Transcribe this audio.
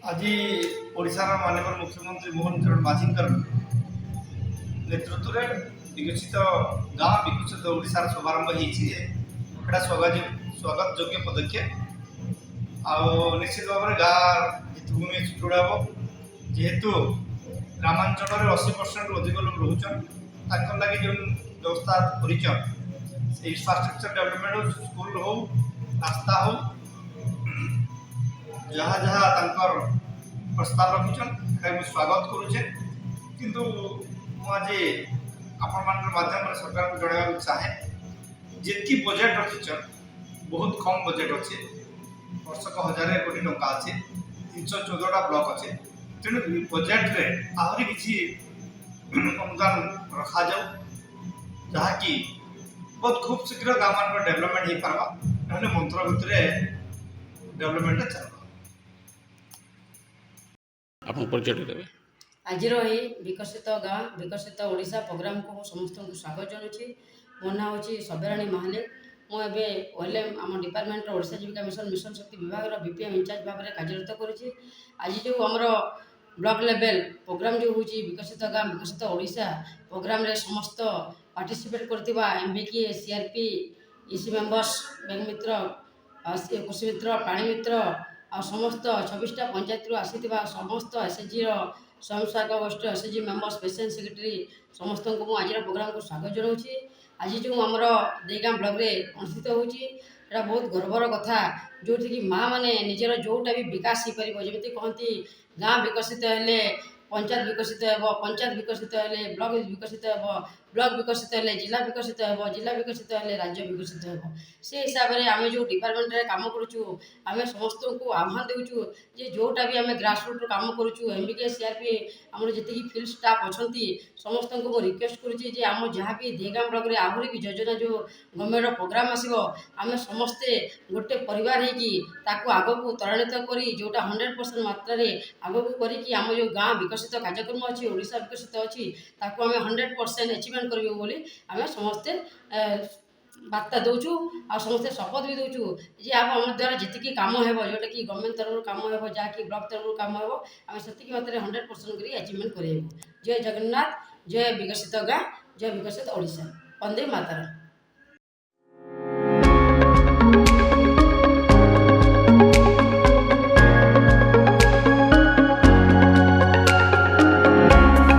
आज ओडिशार माननीय मुख्यमंत्री मोहन चरण माझीकर नेतृत्व में विकसित गाँ विकसित ओडिशार शुभारंभ होता स्वागत योग्य पदक्षेप आ निश्चित भाव में गाँ भित्तिभूमि सुदृढ़ हम जेहेतु ग्रामांचल 80% अधिक लोग रोचन लगे जो व्यवस्था कर इंफ्रास्ट्रक्चर डेवलपमेंट हो स्कूल हो रास्ता हो जहाँ जहाँ प्रस्ताव रखिछन स्वागत करुचे किंतु आज आपण माध्यम सरकार को जनाया चाहे जी बजेट रखिछन बहुत कम बजेट अच्छे वर्षक 1000 कोटी टंका अच्छे 314टा ब्लॉक अच्छे तेणु बजेट रे आहरी किसी अनुदान रखा जाऊ जहाँकि बहुत खूब शीघ्र गाँव मान डेवलपमेंट हो पार्बा ना मंत्र भितर डेवलपमेंट चल आज विकसित गाँ विकसित ओडिशा प्रोग्राम को समस्त को स्वागत जनाऊँगी मो ना हूँ सब्यराणी महालिक मुझे ओएलएम आम डिपार्टमेंट ओडिशा जीविका मिशन मिशन शक्ति विभाग बीपीएम इंचार्ज भाव में कार्यरत करुँची आज जो आमर ब्लॉक लेवल प्रोग्राम जो हूँ विकसित गाँ विकसित ओडिशा प्रोग्राम रे समस्त पार्टिसिपेट करथिबा MBK CRP EC members bank मित्र कृषि मित्र प्राणी मित्र आ समस्त 26टा पंचायत आसी समस्त एसएचजी स्वयं सहायक गोष्ठी एसएचजी मेंबर्स पेशेंट सेक्रेटरी समस्त को आज प्रोग्राम को स्वागत जनाऊँगी आज जो आमर देगाँ ब्लॉक रे अनुष्ठित होची बहुत गर्वर कथा जो कि माँ मैंने निजर जोटा भी विकास हो पार जमी कहती गाँ विकसित हेले पंचायत विकसित हो पंचायत विकसित हेले ब्लॉक विकसित हो ब्लॉक विकसित हेले जिला विकसित हो जिला विकसित हेले राज्य विकसित हो से हिसाब से आम जो डिपार्टमेंट रे काम करुचु आम समस्त को आह्वान देचु जे जोटा भी आम ग्रासरूट काम करुचु एमबीके सीआरपी आम जी फील्ड स्टाफ अच्छा समस्त को रिक्वेस्ट करुच्ची आम जहाँ भी देगाँ ब्लॉक रे आहरी भी योजना जो गवर्नमेंट प्रोग्राम आसो आम समस्ते गोटे परिवार होगी आग को त्वरान्वित कर जोटा 100% मात्रा आग को करके आम जो गाँ विकसित कार्यक्रम अच्छी ओडिशा विकसित अच्छी ताकू आम 100% अचीवमेंट करूँ बोली आम समस्ते बार्ता दौचु आ समस्ते शपथ भी दौचु जे आम द्वारा जी कम हो जोटा कि गवर्नमेंट तरफ कम हो जहाँकि ब्लॉक तरफ कम हो आम से मात्रा 100% कर अचीवमेंट कर जय जगन्नाथ जय विकसित गाँ जय विकसित ओडिशा वंदे मातरम।